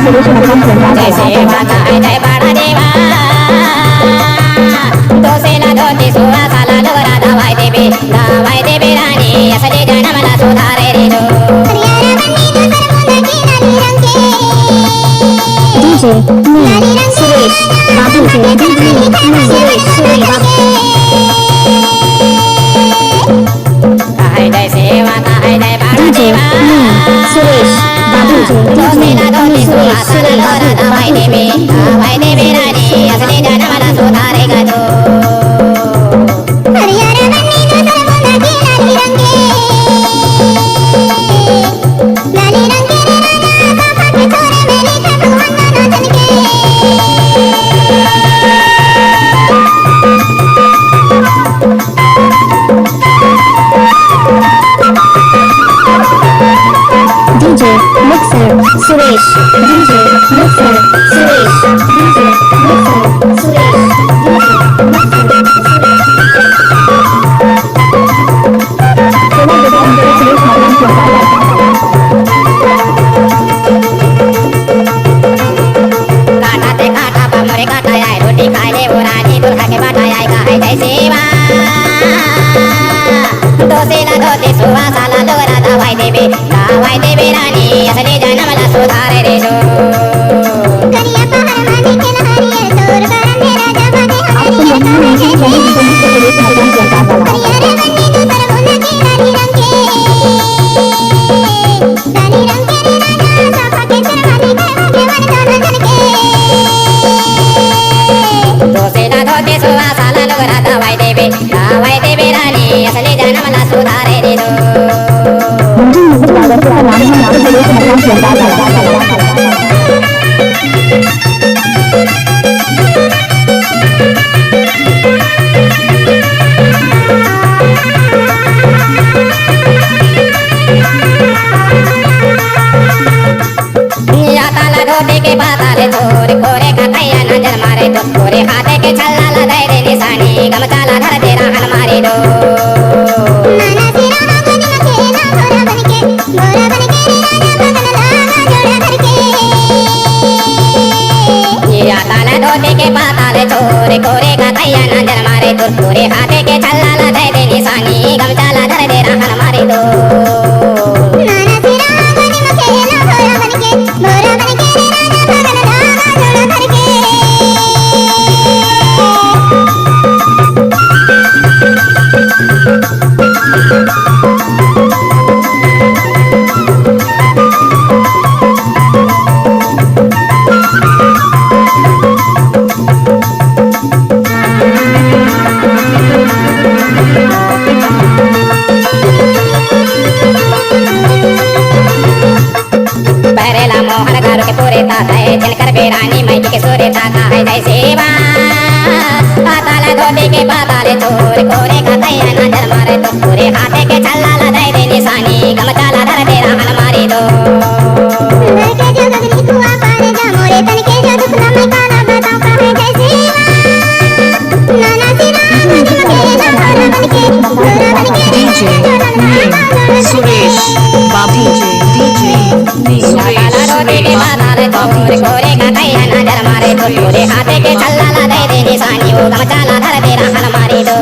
जैसे माता है जय बड़ा देवा तो से ना धोती सुहा साला लोरा दवाई देवे रानी असली जनमला सुधारे रे जो DJ me Suresh Babu DJ me Suresh Babu है जैसे माता है जय बड़ा देवा Suresh Babu तो से ना धोती सुहा साला लोरा दवाई देवे रानी असली जनमला सुधारे गा जो DJ Mixer Suresh DJ Mixer Suresh DJ Mixer Suresh काटा ते काटा मोरे काटा आए रोटी खाए ले वो रानी दूर खा के बाटा आए का है जैसे दो से ना धोती सुहा साला लोरा दवाई देवे रानी असली जनमला सुधारे रे जो करिया पहाड़ माने के लहरिए तोर बरन मेरा जमा दे हरिए तोरे जैसे हरिया रे बन्नी तू सरगुन की रानी रंग के राजा साफा के चरवाली गए भाग्यवान दोनों जन के दो से ना धोती सुहा साला लोरा दवाई देवे रानी असली जनमला सुधारे रे जो धोती के बाताले तोरे कोरे खटैया नजर मारे तो कोरे हाथे के छल्ला लदे दे निशानी गमचाला धर तेरा हन मारे दो नाना सिरा गज मखे ना भोरा बनके राजा बदन लागा जोड़ा करके ये ताला धोती के बाताले तोरे कोरे खटैया नजर मारे तो कोरे हाथे के छल्ला लदे दे निशानी गमचाला धर तेरा हन मारे दो नाना सिरा गज मखे ना भोरा बनके राजा बदन लागा जोड़ा करके पहरेला मोहन गारू के पूरे ताता है दिनकर बेरानी मैकी के सूर्य ताता है जैसे पाताला धोती के बाताले तोरे कोरे खटैया नजर मारे तो पूरे हाथे के छल्ला लदे दे निशानी गमचाला धर तेरा हन मारे दो के जो गगनी कुआ पार जा मोरे तन के जो दुख ना मैं काला बताऊं का है जैसे नाना सिरा गज मखे ना भोरा बनके DJ me Suresh Babu DJ me ताला धोती के बाताले तोरे कोरे खटैया नजर मारे तो पूरे हाथे के छल्ला लदे दे निशानी गमचाला धर तेरा हन मारे दो